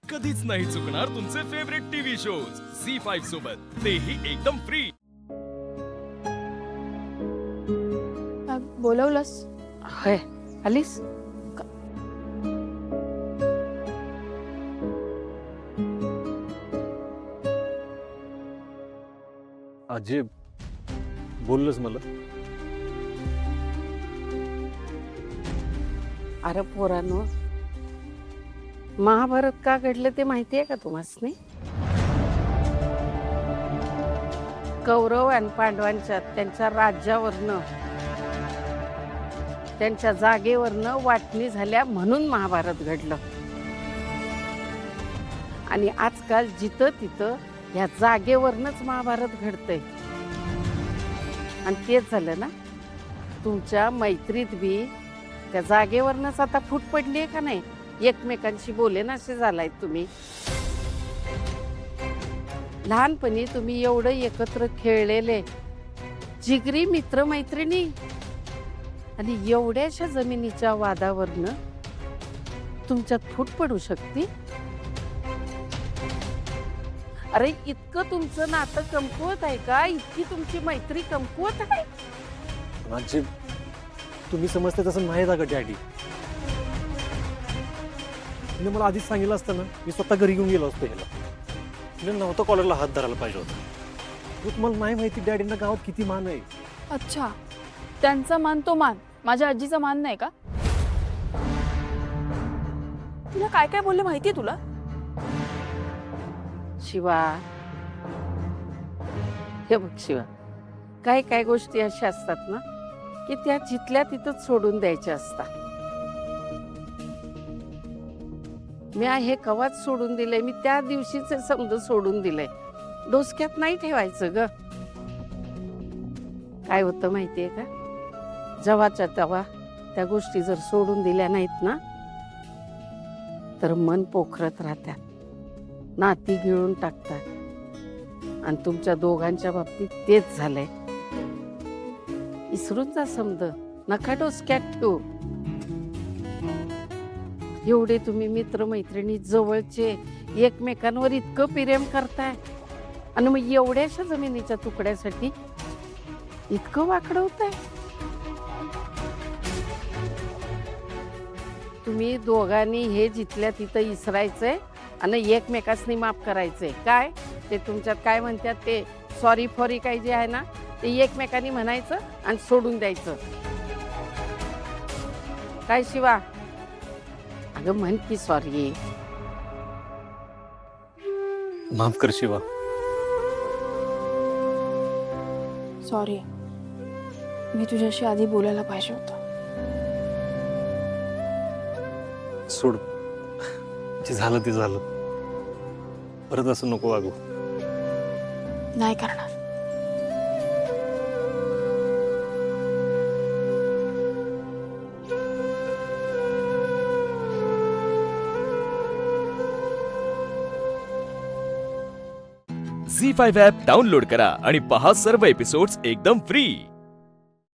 कधीच नाही चुकणार तुमचे फेवरेट टीव्ही शोज झी5 सोबत, तेही एकदम फ्री। बोलवलंस? होय, आलीस? अजय बोललंस मला? अरे पोरांनो, महाभारत का घडलं ते माहितीये का तुम्हाला? कौरव आणि पांडवांच्या त्यांच्या राज्यावरनं, त्यांच्या जागेवरनं वाटणी झाल्या म्हणून महाभारत घडलं। आणि आजकाल जिथं तिथं ह्या जागेवरनच महाभारत घडतंय। आणि तेच झालं ना, तुमच्या मैत्रीत बी त्या जागेवरनच आता फूट पडली आहे का नाही? एकमेकांशी बोलेनासे झालाय तुम्ही। लहानपणी तुम्ही एवढं एकत्र खेळलेले जिगरी मित्र मैत्रिणी, आणि एवढ्याशा जमिनीच्या वादावरनं तुमच्यात फूट पडू शकते? अरे इतकं तुमचं नातं कमकुवत आहे का? इतकी तुमची मैत्री कमकुवत आहे? अजय तुम्ही समजते तसं नाही का डॅडी? तिने मला आधीच सांगितलं असतं ना, मी स्वतः घरी घेऊन गेलो असतो याला। तिने नव्हतं कॉलरला हात धरायला पाहिजे होता। तुम्हाला नाही माहिती डॅडींना गावात किती मान आहे। अच्छा, त्यांचा मान तो मान, माझ्या आजीचा मान नाही का? तिला काय काय बोलले माहितीये तुला? शिवा, हे बघ शिवा, काय काय गोष्टी अशा असतात ना की त्या जिथल्या तिथंच सोडून द्यायच्या असतात। मी हे कवाच सोडून दिलंय, मी त्या दिवशीच समज सोडून दिलंय, डोसक्यात नाही ठेवायचं ग। काय होतं माहितीये का, जेव्हाच्या तेव्हा त्या गोष्टी जर सोडून दिल्या नाहीत ना, तर मन पोखरत राहतात, नाती गिळून टाकतात। आणि तुमच्या दोघांच्या बाबतीत तेच झालंय। इसरून जा समज, नका डोसक्यात ठेवू। एवढे तुम्ही मित्र मैत्रिणी जवळचे एकमेकांवर इतकं प्रेम करताय, आणि मग एवढ्याशा जमिनीच्या तुकड्यासाठी इतकं वाकडवताय? तुम्ही दोघांनी हे जिथल्या तिथं इसरायचंय आणि एकमेकांनी माफ करायचंय। काय ते तुमच्यात काय म्हणतात ते सॉरी फॉरी काय जे आहे ना, ते एकमेकांनी म्हणायचं आणि सोडून द्यायचं। काय शिवा? अगं म्हण की सॉरी। माफ कर शिवा। सॉरी, मी तुझ्याशी आधी बोलायला पाहिजे होतं। सोड, जे झालं ते झालं, परत असं नको वागू। नाही करणार। झी5 ॲप डाउनलोड करा आणि पहा सर्व एपिसोड्स एकदम फ्री।